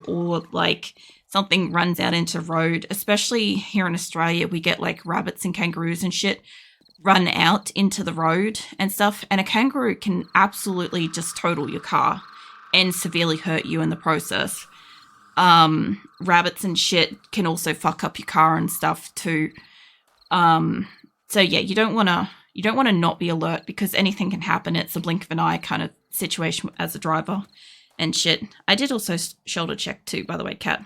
or like something runs out into the road, especially here in Australia, we get like rabbits and kangaroos and shit run out into the road and stuff. And a kangaroo can absolutely just total your car and severely hurt you in the process. Rabbits and shit can also fuck up your car and stuff too. So yeah, you don't want to not be alert because anything can happen. It's a blink of an eye kind of situation as a driver and shit. I did also shoulder check too, by the way, Kat.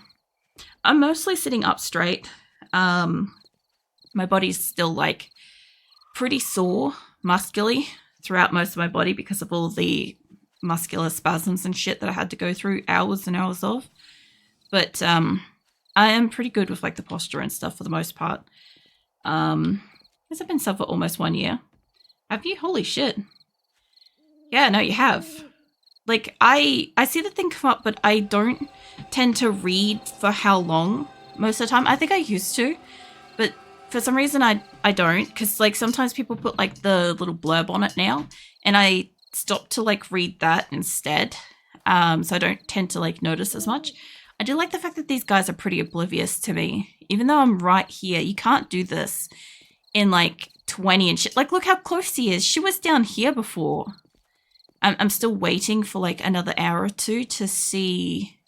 I'm mostly sitting up straight. My body's still like pretty sore muscularly throughout most of my body because of all the muscular spasms and shit that I had to go through hours and hours of. But I am pretty good with like the posture and stuff for the most part. Has it been sub for almost 1 year? Have you? Holy shit. Yeah, no, you have. Like, I see the thing come up, but I don't tend to read for how long most of the time. I think I used to, but for some reason I don't, because like sometimes people put like the little blurb on it now, and I stop to like read that instead. So I don't tend to like notice as much. I do like the fact that these guys are pretty oblivious to me. Even though I'm right here, you can't do this in like 20 and shit. Like, look how close he is. She was down here before. I'm still waiting for like another hour or two to see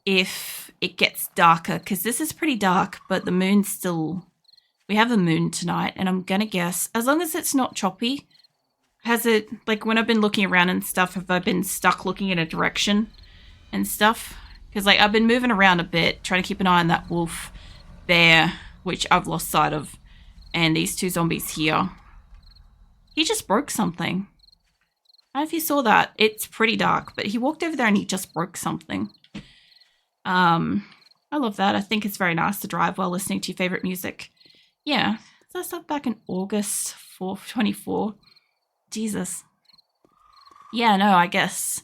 if it gets darker, because this is pretty dark, but the moon's still... We have a moon tonight, and I'm gonna guess, as long as it's not choppy, has it, like when I've been looking around and stuff, have I been stuck looking in a direction and stuff? Because like I've been moving around a bit, trying to keep an eye on that wolf bear, which I've lost sight of, and these two zombies here. He just broke something. I don't know if you saw that. It's pretty dark, but he walked over there and he just broke something. I love that. I think it's very nice to drive while listening to your favorite music. Yeah. So I started back in August 4th, 24. Jesus. Yeah, no, I guess.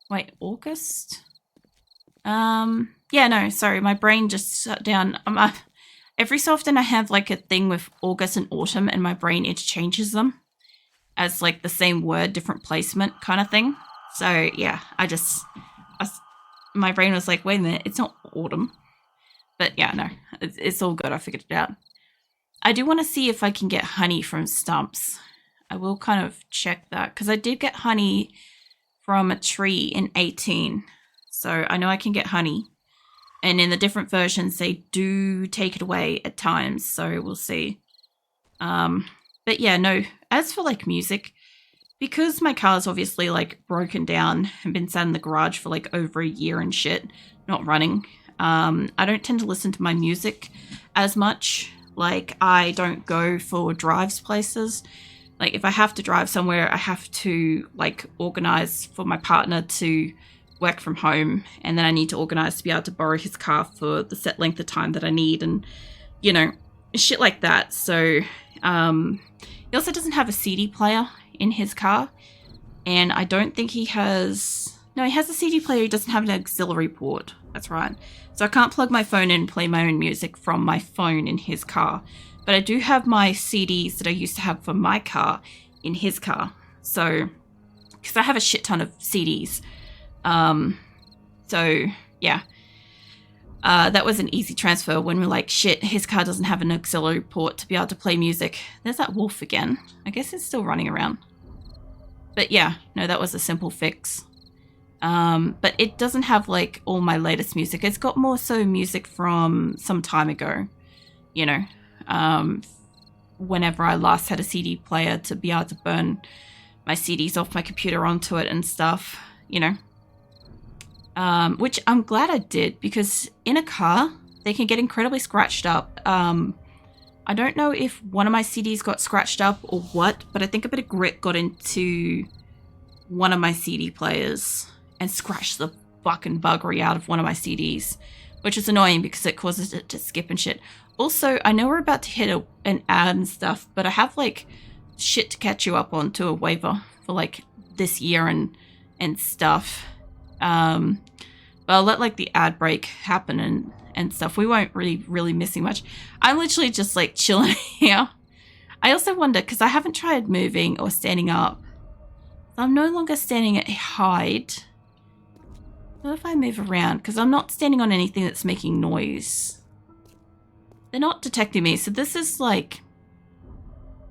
Wait, August? Yeah, no, sorry. My brain just shut down. Every so often I have like a thing with August and autumn, and my brain interchanges them as like the same word, different placement kind of thing. So yeah, my brain was like, wait a minute, it's not autumn. But yeah, no, it's all good. I figured it out. I do want to see if I can get honey from stumps. I will kind of check that, because I did get honey from a tree in 18. So I know I can get honey. And in the different versions, they do take it away at times. So we'll see. But yeah, no, as for like music, because my car's obviously like broken down and been sat in the garage for like over a year and shit, not running, I don't tend to listen to my music as much. Like, I don't go for drives places. Like, if I have to drive somewhere, I have to like organize for my partner to work from home, and then I need to organize to be able to borrow his car for the set length of time that I need, and you know, shit like that. So he also doesn't have a CD player in his car, and I don't think he has... No, he has a CD player. He doesn't have an auxiliary port. That's right. So I can't plug my phone in and play my own music from my phone in his car. But I do have my CDs that I used to have for my car in his car. So, because I have a shit ton of CDs. So, yeah. That was an easy transfer when we're like, shit, his car doesn't have an auxiliary port to be able to play music. There's that wolf again. I guess it's still running around. But yeah, no, that was a simple fix. But it doesn't have like all my latest music. It's got more so music from some time ago, you know, whenever I last had a CD player to be able to burn my CDs off my computer onto it and stuff, you know. Which I'm glad I did, because in a car, they can get incredibly scratched up. I don't know if one of my CDs got scratched up or what, but I think a bit of grit got into one of my CD players and scratched the fucking buggery out of one of my CDs, which is annoying because it causes it to skip and shit. Also, I know we're about to hit an ad and stuff, but I have like shit to catch you up on to a waiver for like this year and stuff. But I'll let like the ad break happen and stuff. We won't really missing much. I'm literally just like chilling here. I also wonder, because I haven't tried moving or standing up. I'm no longer standing at hide. What if I move around? Because I'm not standing on anything that's making noise. They're not detecting me, so this is like...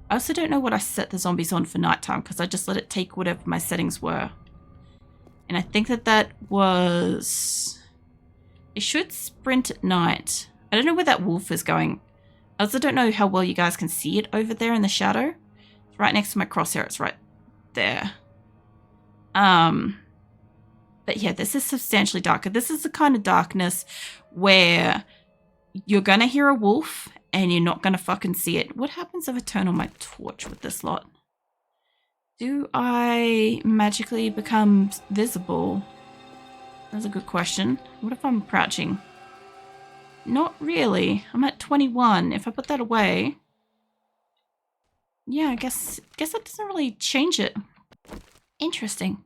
I also don't know what I set the zombies on for nighttime because I just let it take whatever my settings were. And I think that was... It should sprint at night. I don't know where that wolf is going. I also don't know how well you guys can see it over there in the shadow. It's right next to my crosshair. It's right there. But yeah, this is substantially darker. This is the kind of darkness where you're going to hear a wolf and you're not going to fucking see it. What happens if I turn on my torch with this lot? Do I magically become visible? That's a good question. What if I'm crouching? Not really. I'm at 21. If I put that away... Yeah, I guess that doesn't really change it. Interesting.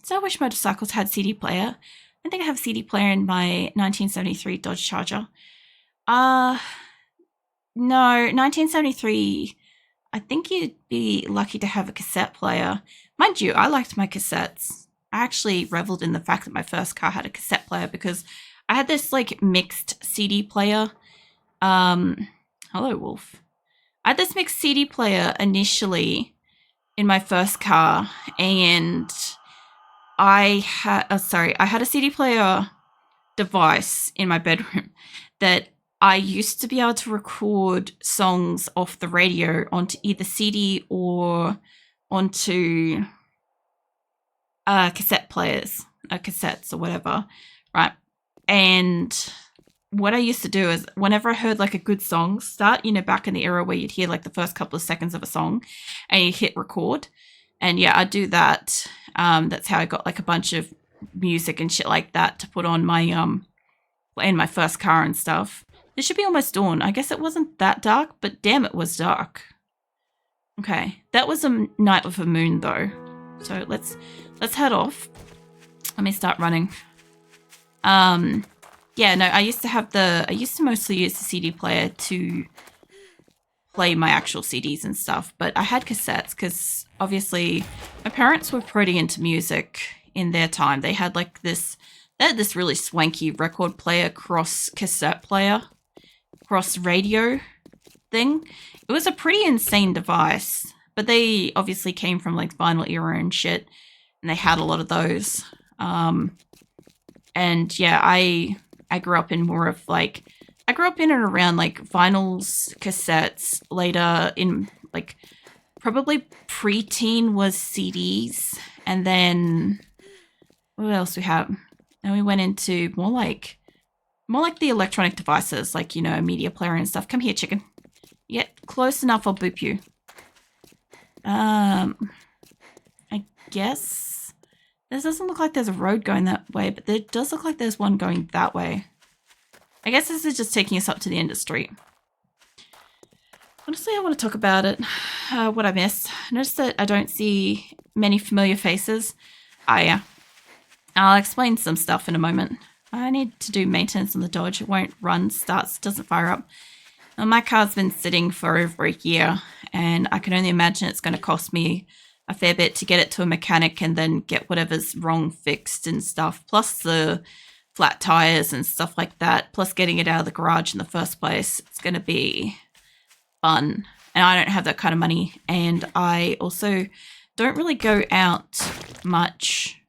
So I wish motorcycles had CD player. I think I have a CD player in my 1973 Dodge Charger. No, 1973, I think you'd be lucky to have a cassette player. Mind you, I liked my cassettes. I actually reveled in the fact that my first car had a cassette player because I had this like mixed CD player. Hello, Wolf. I had this mixed CD player initially in my first car, and I had a CD player device in my bedroom that I used to be able to record songs off the radio onto either CD or onto cassette players, cassettes or whatever, right? And what I used to do is whenever I heard like a good song start, you know, back in the era where you'd hear like the first couple of seconds of a song and you hit record. And yeah, I'd do that. That's how I got like a bunch of music and shit like that to put on my, in my first car and stuff. It should be almost dawn. I guess it wasn't that dark, but damn, it was dark. Okay. That was a night with a moon though. So let's head off. Let me start running. Yeah, no, I used to mostly use the CD player to play my actual CDs and stuff, but I had cassettes because obviously my parents were pretty into music in their time. They had this really swanky record player cross cassette player, cross radio thing. It was a pretty insane device, but they obviously came from like vinyl era and shit, and they had a lot of those. And yeah, I grew up in more of like, I grew up in and around like vinyls, cassettes, later in like probably preteen was CDs. And then what else we have? And we went into more like the electronic devices, like, you know, a media player and stuff. Come here, chicken. You get close enough, I'll boop you. I guess. This doesn't look like there's a road going that way, but there does look like there's one going that way. I guess this is just taking us up to the end of the street. Honestly, I want to talk about it. What I missed. I noticed that I don't see many familiar faces. I'll explain some stuff in a moment. I need to do maintenance on the Dodge. It won't run, starts, doesn't fire up. Now, my car's been sitting for over a year, and I can only imagine it's going to cost me a fair bit to get it to a mechanic and then get whatever's wrong fixed and stuff, plus the flat tires and stuff like that, plus getting it out of the garage in the first place. It's going to be fun, and I don't have that kind of money, and I also don't really go out much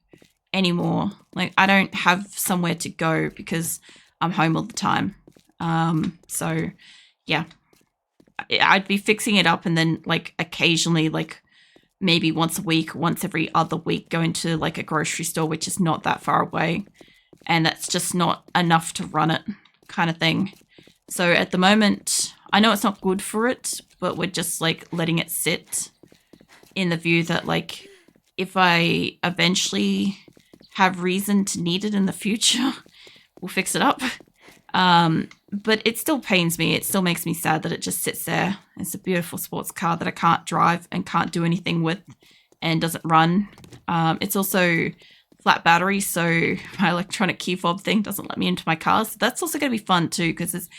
anymore. Like, I don't have somewhere to go because I'm home all the time. So yeah, I'd be fixing it up and then like occasionally, like maybe once a week, once every other week, go into like a grocery store, which is not that far away. And that's just not enough to run it, kind of thing. So at the moment, I know it's not good for it, but we're just like letting it sit in the view that like if I eventually have reason to need it in the future, we'll fix it up. But it still pains me. It still makes me sad that it just sits there. It's a beautiful sports car that I can't drive and can't do anything with and doesn't run. It's also flat battery, so my electronic key fob thing doesn't let me into my car. So that's also going to be fun too, because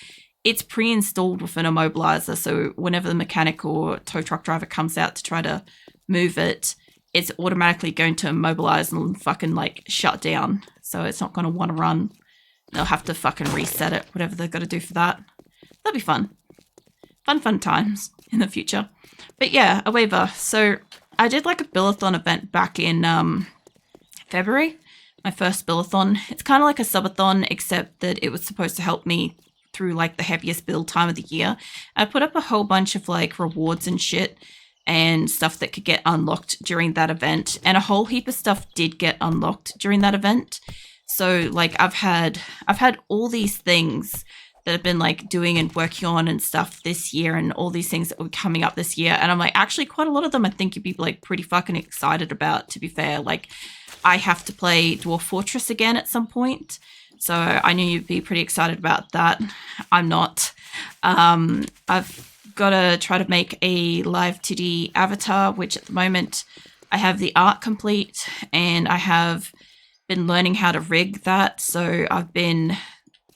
it's pre-installed with an immobilizer. So whenever the mechanic or tow truck driver comes out to try to move it, it's automatically going to immobilize and fucking like shut down. So it's not going to want to run. They'll have to fucking reset it, whatever they've got to do for that. That'll be fun. Fun times in the future. But yeah, a waiver. So I did like a Billathon event back in February. My first Billathon. It's kind of like a subathon, except that it was supposed to help me through like the heaviest build time of the year. I put up a whole bunch of like rewards and shit and stuff that could get unlocked during that event. And a whole heap of stuff did get unlocked during that event. So like I've had all these things that I've been like doing and working on and stuff this year, and all these things that were coming up this year. And I'm like, actually quite a lot of them I think you'd be like pretty fucking excited about, to be fair. Like I have to play Dwarf Fortress again at some point. So I knew you'd be pretty excited about that. I'm not. I've got to try to make a live titty avatar, which at the moment I have the art complete, and I have been learning how to rig that. So I've been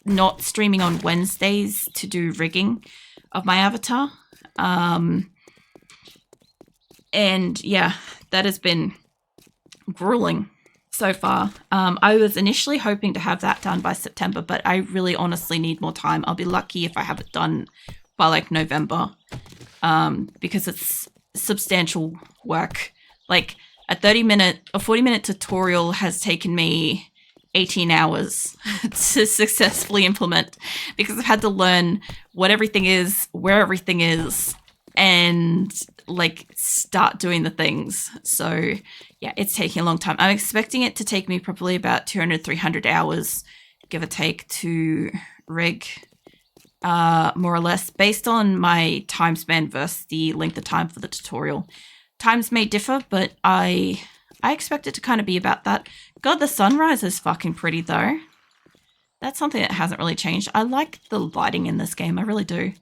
not streaming on Wednesdays to do rigging of my avatar. And yeah, that has been grueling so far. I was initially hoping to have that done by September, but I really honestly need more time. I'll be lucky if I have it done by like November, because it's substantial work. Like a 30-minute or 40-minute tutorial has taken me 18 hours to successfully implement, because I've had to learn what everything is, where everything is, and like start doing the things. So yeah, it's taking a long time. I'm expecting it to take me probably about 200-300 hours, give or take, to rig, more or less, based on my time span versus the length of time for the tutorial. Times may differ, but I expect it to kind of be about that. God, the sunrise is fucking pretty though. That's something that hasn't really changed. I like the lighting in this game. I really do.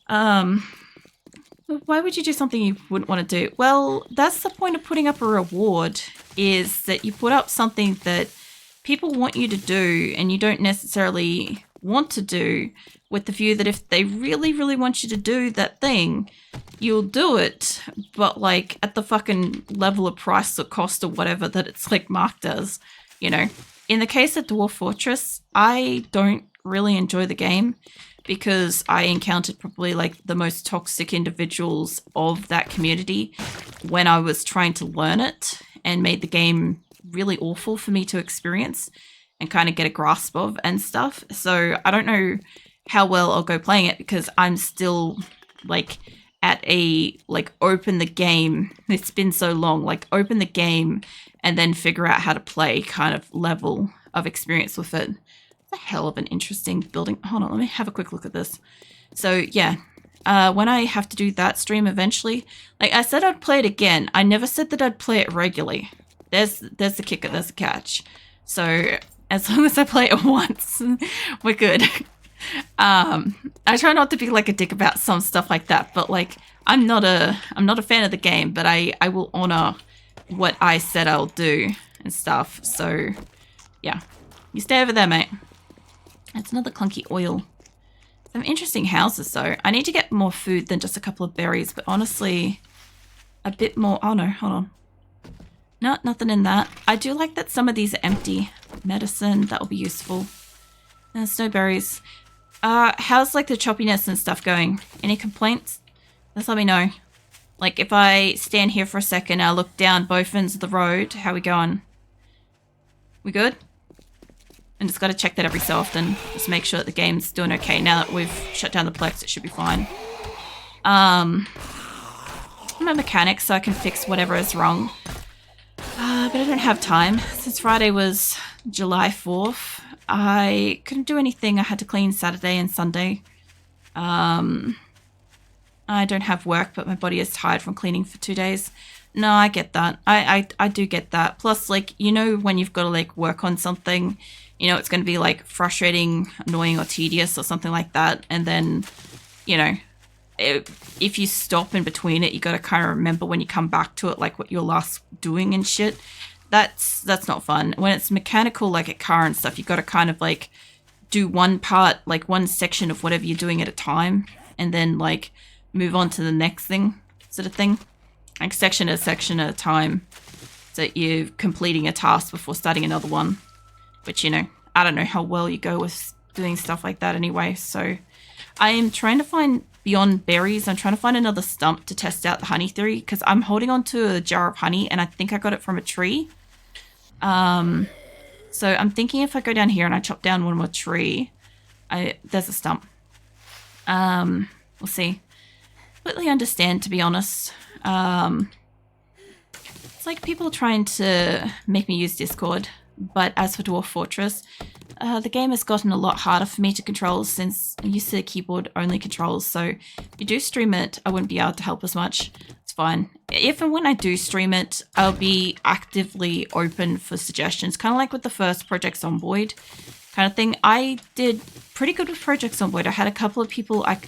Why would you do something you wouldn't want to do? Well, that's the point of putting up a reward, is that you put up something that people want you to do and you don't necessarily want to do, with the view that if they really, really want you to do that thing, you'll do it, but like at the fucking level of price or cost or whatever that it's like marked as, you know. In the case of Dwarf Fortress, I don't really enjoy the game because I encountered probably like the most toxic individuals of that community when I was trying to learn it, and made the game really awful for me to experience and kind of get a grasp of and stuff. So I don't know how well I'll go playing it, because I'm still like at a like open the game. It's been so long, like open the game and then figure out how to play kind of level of experience with it. It's a hell of an interesting building. Hold on, let me have a quick look at this. So yeah, when I have to do that stream eventually, like I said I'd play it again. I never said that I'd play it regularly. There's the kicker, there's the catch. So as long as I play it once, we're good. I try not to be like a dick about some stuff like that, but like I'm not a fan of the game, but I will honor what I said I'll do and stuff. So yeah, you stay over there, mate. That's another clunky oil. Some interesting houses though. I need to get more food than just a couple of berries, but honestly a bit more. Oh no, hold on. No, nothing in that. I do like that some of these are empty. Medicine, that will be useful. There's no berries. How's like the choppiness and stuff going? Any complaints? Just let me know. Like if I stand here for a second, I look down both ends of the road, how we going? We good? And just got to check that every so often. Just make sure that the game's doing okay. Now that we've shut down the Plex, it should be fine. I'm a mechanic, so I can fix whatever is wrong. But I don't have time. Since Friday was July 4th, I couldn't do anything. I had to clean Saturday and Sunday. I don't have work, but my body is tired from cleaning for 2 days. No, I get that. I do get that. Plus, like, you know, when you've got to like work on something, you know, it's going to be like frustrating, annoying, or tedious or something like that. And then, you know, if you stop in between it, you got to kind of remember when you come back to it, like what you're last doing and shit. That's not fun. When it's mechanical, like a car and stuff, you got to kind of like do one part, like one section of whatever you're doing at a time, and then like move on to the next thing, sort of thing. like section at a time, so you're completing a task before starting another one. Which, you know, I don't know how well you go with doing stuff like that anyway. So I am trying to find, beyond berries, I'm trying to find another stump to test out the honey theory, because I'm holding on to a jar of honey and I think I got it from a tree. So I'm thinking if I go down here and I chop down one more tree, there's a stump. We'll see. Completely understand, to be honest. It's like people trying to make me use Discord, but as for Dwarf Fortress, the game has gotten a lot harder for me to control since I'm used to keyboard-only controls, so if you do stream it, I wouldn't be able to help as much. It's fine. If and when I do stream it, I'll be actively open for suggestions, kind of like with the first Project Zomboid kind of thing. I did pretty good with Project Zomboid. I had a couple of people I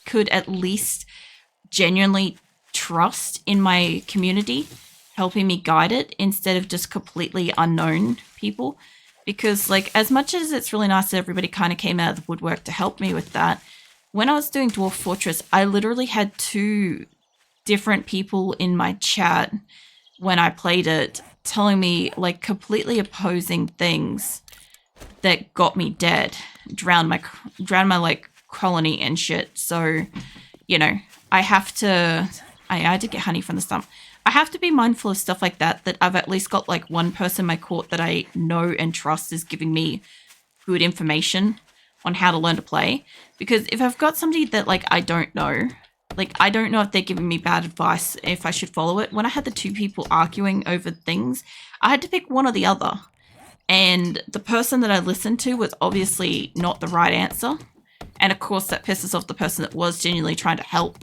could at least genuinely trust in my community helping me guide it instead of just completely unknown people. Because, like, as much as it's really nice that everybody kind of came out of the woodwork to help me with that, when I was doing Dwarf Fortress, I literally had 2 different people in my chat when I played it telling me, like, completely opposing things that got me dead, drowned my like colony and shit. So, you know, I did get honey from the stump. I have to be mindful of stuff like that, that I've at least got like one person in my court that I know and trust is giving me good information on how to learn to play. Because if I've got somebody that like I don't know if they're giving me bad advice, if I should follow it. When I had the 2 people arguing over things, I had to pick one or the other. And the person that I listened to was obviously not the right answer. And of course that pisses off the person that was genuinely trying to help.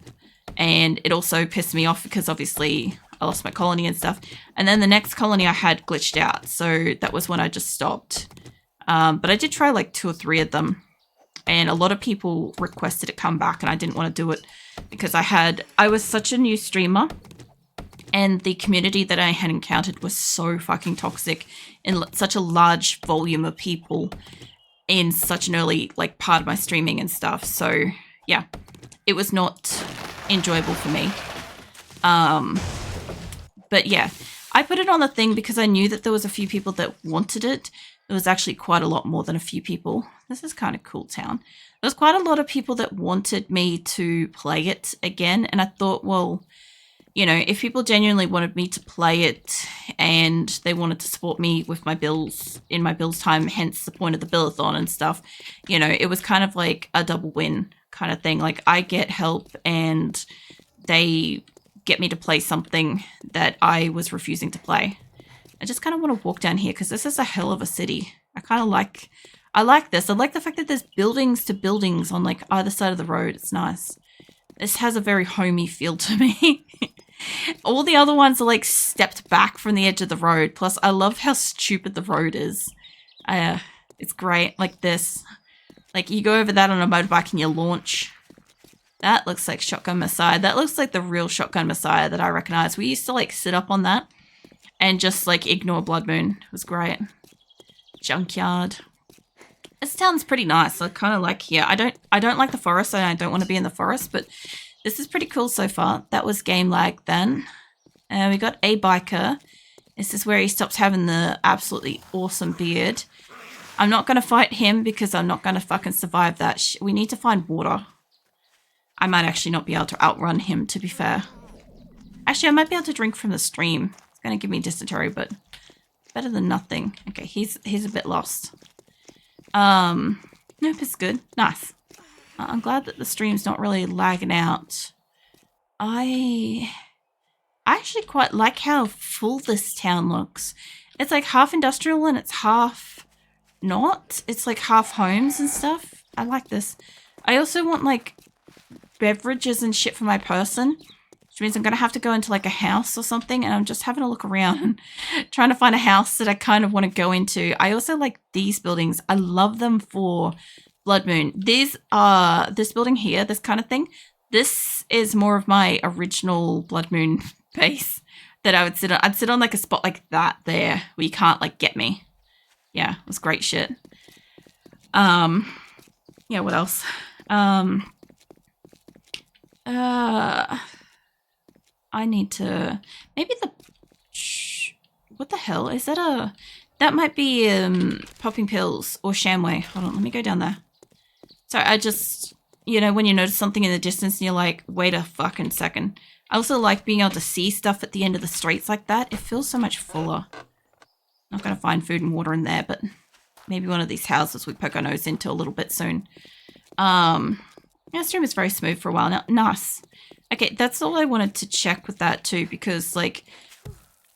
And it also pissed me off because obviously I lost my colony and stuff. And then the next colony I had glitched out. So that was when I just stopped. But I did try like 2 or 3 of them. And a lot of people requested it come back and I didn't want to do it because I was such a new streamer. And the community that I had encountered was so fucking toxic in such a large volume of people in such an early like part of my streaming and stuff. So yeah, it was not enjoyable for me. But yeah, I put it on the thing because I knew that there was a few people that wanted it. There was actually quite a lot more than a few people. This is kind of cool town. There was quite a lot of people that wanted me to play it again. And I thought, well, you know, if people genuinely wanted me to play it and they wanted to support me with my bills in my bills time, hence the point of the billathon and stuff, you know, it was kind of like a double win kind of thing. Like I get help and they get me to play something that I was refusing to play. I just kind of want to walk down here because this is a hell of a city. I like this. I like the fact that there's buildings to buildings on like either side of the road. It's nice. This has a very homey feel to me. All the other ones are like stepped back from the edge of the road. Plus, I love how stupid the road is. It's great. Like this. Like you go over that on a motorbike and you launch. That looks like Shotgun Messiah. That looks like the real Shotgun Messiah that I recognize. We used to like sit up on that and just like ignore Blood Moon. It was great. Junkyard. This town's pretty nice. I kind of like here. I don't like the forest and I don't want to be in the forest, but this is pretty cool so far. That was game lag then. And we got a biker. This is where he stops having the absolutely awesome beard. I'm not going to fight him because I'm not going to fucking survive that. We need to find water. I might actually not be able to outrun him, to be fair. Actually, I might be able to drink from the stream. It's going to give me dysentery, but better than nothing. Okay, he's a bit lost. Nope, it's good. Nice. I'm glad that the stream's not really lagging out. I actually quite like how full this town looks. It's like half industrial and it's half not. It's like half homes and stuff. I like this. I also want like beverages and shit for my person, which means I'm going to have to go into like a house or something, and I'm just having a look around trying to find a house that I kind of want to go into. I also like these buildings. I love them for Blood Moon. These are this building here, this kind of thing. This is more of my original Blood Moon base that I would sit on. I'd sit on like a spot like that there where you can't like get me. Yeah, it was great shit. Yeah, what else? I need to... Maybe the... What the hell? Is that a... That might be popping pills or Shamway. Hold on, let me go down there. So I just... You know, when you notice something in the distance and you're like, wait a fucking second. I also like being able to see stuff at the end of the streets like that. It feels so much fuller. Not going to find food and water in there, but maybe one of these houses we poke our nose into a little bit soon. Yeah, this room is very smooth for a while now. Nice. Okay, that's all I wanted to check with that too, because like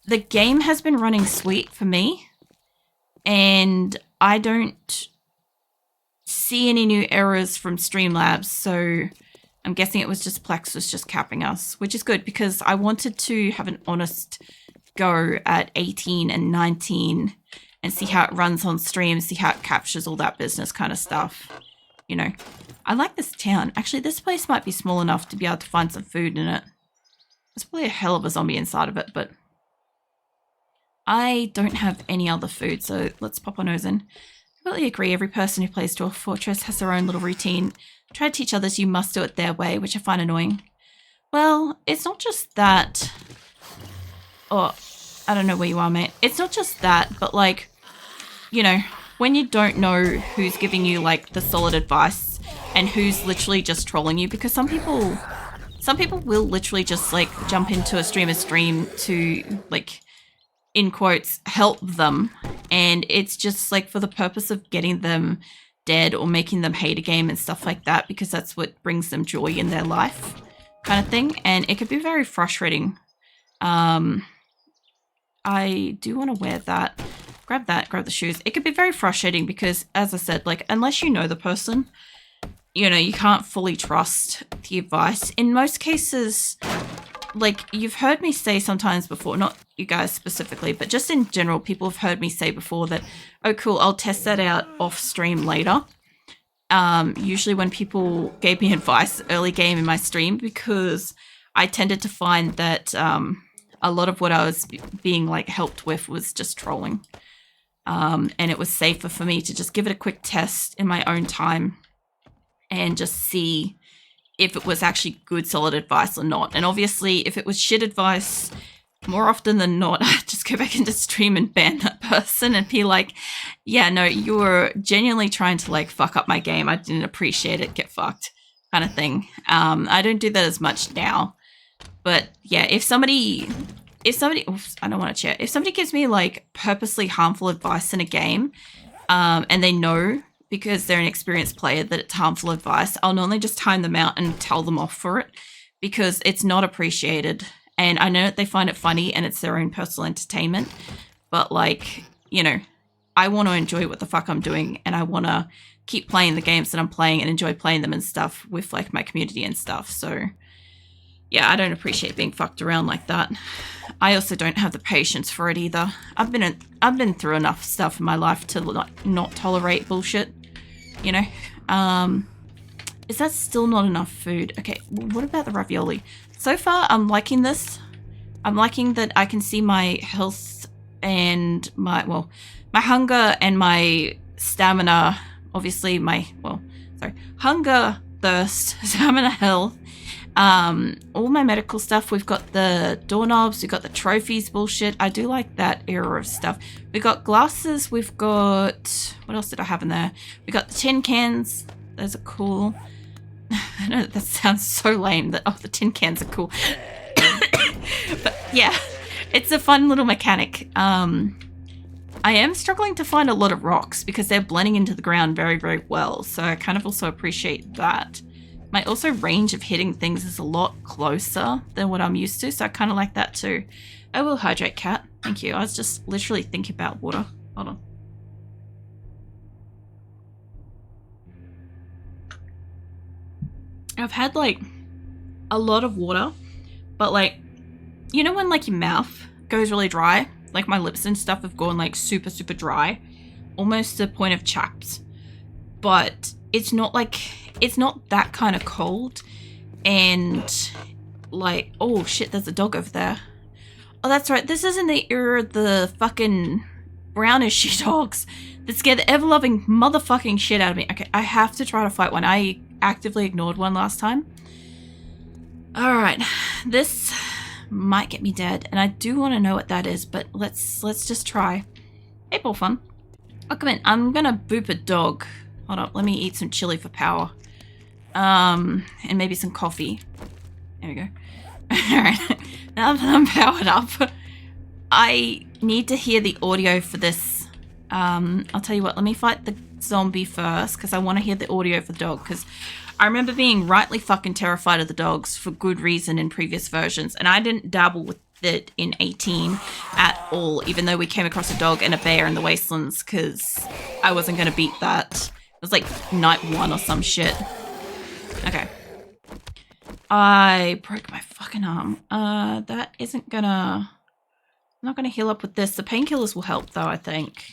the game has been running sweet for me and I don't see any new errors from Streamlabs, so I'm guessing it was just Plex was just capping us, which is good because I wanted to have an honest go at 18 and 19 and see how it runs on stream, see how it captures all that business kind of stuff. You know, I like this town. Actually, this place might be small enough to be able to find some food in it. There's probably a hell of a zombie inside of it, but I don't have any other food, so let's pop our nose in. I completely agree. Every person who plays Dwarf Fortress has their own little routine. Try to teach others you must do it their way, which I find annoying. Well, it's not just that. Oh, I don't know where you are, mate. It's not just that, but like, you know, when you don't know who's giving you like the solid advice and who's literally just trolling you, because some people will literally just like jump into a streamer's stream to like, in quotes, help them, and it's just like for the purpose of getting them dead or making them hate a game and stuff like that, because that's what brings them joy in their life kind of thing, and it could be very frustrating. I do want to wear that. Grab the shoes. It could be very frustrating because, as I said, like, unless you know the person, you know, you can't fully trust the advice. In most cases, like, you've heard me say sometimes before, not you guys specifically, but just in general, people have heard me say before that, oh, cool, I'll test that out off stream later. Usually when people gave me advice early game in my stream, because I tended to find that a lot of what I was being, like, helped with was just trolling. And it was safer for me to just give it a quick test in my own time and just see if it was actually good, solid advice or not. And obviously, if it was shit advice, more often than not, I'd just go back into stream and ban that person and be like, yeah, no, you were genuinely trying to, like, fuck up my game. I didn't appreciate it. Get fucked kind of thing. I don't do that as much now. But, yeah, if somebody, oops, I don't want to chat. If somebody gives me, like, purposely harmful advice in a game, and they know because they're an experienced player that it's harmful advice, I'll normally just time them out and tell them off for it because it's not appreciated. And I know that they find it funny and it's their own personal entertainment, but, like, you know, I want to enjoy what the fuck I'm doing and I want to keep playing the games that I'm playing and enjoy playing them and stuff with, like, my community and stuff. So, yeah, I don't appreciate being fucked around like that. I also don't have the patience for it either. I've been through enough stuff in my life to not tolerate bullshit, you know. Is that still not enough food? Okay, what about the ravioli? So far, I'm liking this. I'm liking that I can see my health and my hunger and my stamina. Obviously, hunger, thirst, stamina, health. All my medical stuff. We've got the doorknobs. We've got the trophies bullshit. I do like that era of stuff. We've got glasses. We've got... What else did I have in there? We got the tin cans. Those are cool. I know that sounds so lame that, oh, the tin cans are cool. But yeah, it's a fun little mechanic. I am struggling to find a lot of rocks because they're blending into the ground very, very well. So I kind of also appreciate that. My also range of hitting things is a lot closer than what I'm used to. So I kind of like that too. I will hydrate, cat. Thank you. I was just literally thinking about water. Hold on. I've had, like, a lot of water, but, like, you know when, like, your mouth goes really dry? Like, my lips and stuff have gone, like, super, super dry. Almost to the point of chaps. But it's not, like, it's not that kind of cold. And, like, oh, shit, there's a dog over there. Oh, that's right. This isn't the era of the fucking brownish dogs that scare the ever-loving motherfucking shit out of me. Okay, I have to try to fight one. I actively ignored one last time. Alright, this might get me dead, and I do want to know what that is, but let's just try. Hey, Paul Fun. Oh, come in. I'm gonna boop a dog. Hold up, let me eat some chili for power. And maybe some coffee. There we go. Alright, now that I'm powered up, I need to hear the audio for this. I'll tell you what, let me fight the zombie first, because I want to hear the audio for the dog, because I remember being rightly fucking terrified of the dogs for good reason in previous versions, and I didn't dabble with it in 18 at all, even though we came across a dog and a bear in the wastelands, because I wasn't going to beat that. It was like night 1 or some shit. Okay. I broke my fucking arm. That isn't gonna... I'm not gonna heal up with this. The painkillers will help though, I think.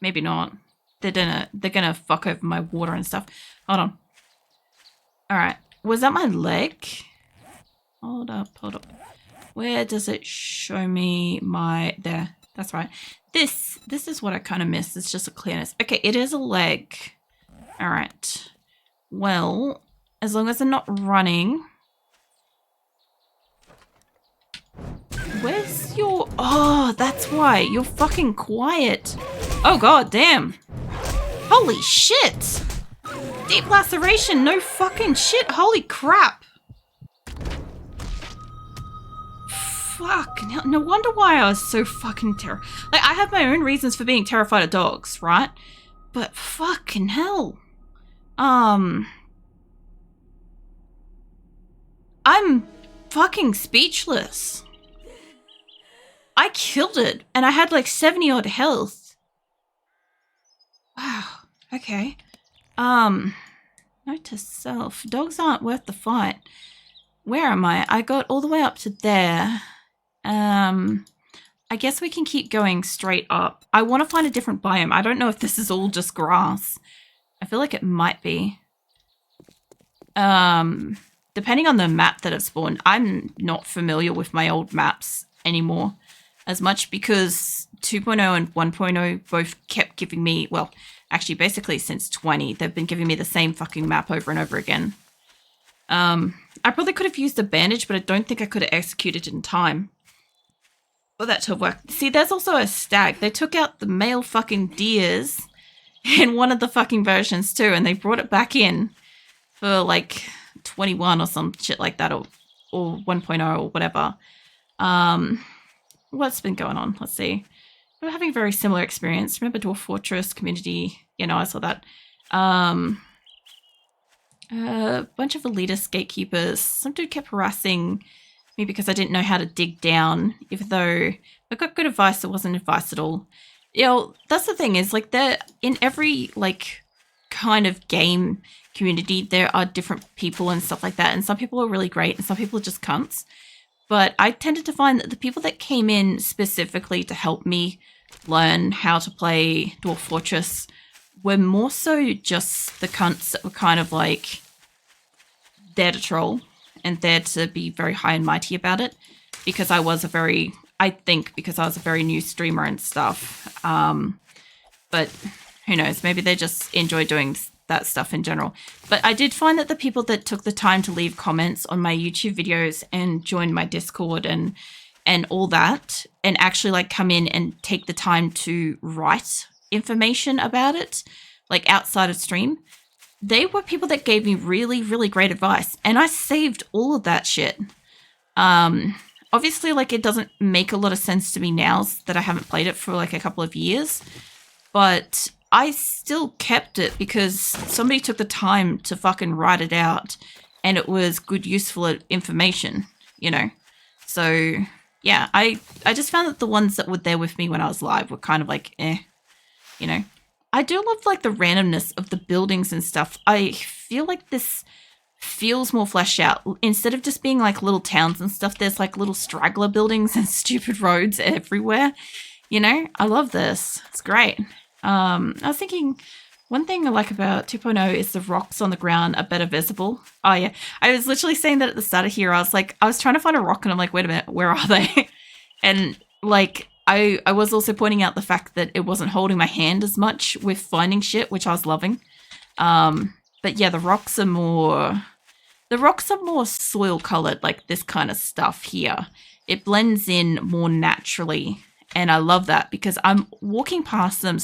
Maybe not. They're gonna fuck over my water and stuff. Hold on. Alright. Was that my leg? Hold up. Where does it show me my... There. That's right. This is what I kind of missed. It's just a clearness. Okay, it is a leg. Alright. Well, as long as I'm not running... Where's your... Oh, that's why. You're fucking quiet. Oh, god damn. Holy shit. Deep laceration. No fucking shit. Holy crap. Fuck. No wonder why I was so fucking terrified. Like, I have my own reasons for being terrified of dogs, right? But fucking hell. I'm fucking speechless. I killed it, and I had like 70 odd health. Wow. Okay. Note to self. Dogs aren't worth the fight. Where am I? I got all the way up to there. I guess we can keep going straight up. I want to find a different biome. I don't know if this is all just grass. I feel like it might be. Depending on the map that I've spawned, I'm not familiar with my old maps anymore as much because 2.0 and 1.0 both kept giving me, well, actually basically since 20, they've been giving me the same fucking map over and over again. I probably could have used a bandage, but I don't think I could have executed in time for that to work. See, there's also a stag. They took out the male fucking deers in one of the fucking versions too, and they brought it back in for like 21 or some shit like that, or 1.0 or whatever. What's been going on? Let's see. We're having a very similar experience. Remember Dwarf Fortress community? You know, I saw that. A bunch of elitist gatekeepers. Some dude kept harassing me because I didn't know how to dig down, even though I got good advice. It wasn't advice at all. You know, that's the thing is, like, there in every like kind of game community, there are different people and stuff like that, and some people are really great and some people are just cunts. But I tended to find that the people that came in specifically to help me learn how to play Dwarf Fortress were more so just the cunts that were kind of like there to troll and there to be very high and mighty about it, because I was a very new streamer and stuff. But who knows, maybe they just enjoy doing that stuff in general. But I did find that the people that took the time to leave comments on my YouTube videos and join my Discord and all that, and actually like come in and take the time to write information about it, like outside of stream, they were people that gave me really, really great advice, and I saved all of that shit. Obviously, like, it doesn't make a lot of sense to me now that I haven't played it for like a couple of years, but I still kept it because somebody took the time to fucking write it out, and it was good, useful information, you know? So, yeah, I just found that the ones that were there with me when I was live were kind of like, you know? I do love, like, the randomness of the buildings and stuff. I feel like this feels more fleshed out. Instead of just being, like, little towns and stuff, there's, like, little straggler buildings and stupid roads everywhere, you know? I love this. It's great. I was thinking one thing I like about 2.0 is the rocks on the ground are better visible. Oh yeah, I was literally saying that at the start of here. I was trying to find a rock and I'm like, wait a minute, where are they? And like I was also pointing out the fact that it wasn't holding my hand as much with finding shit, which I was loving. But yeah, the rocks are more The rocks are more soil colored, like this kind of stuff here. It blends in more naturally. And I love that because I'm walking past them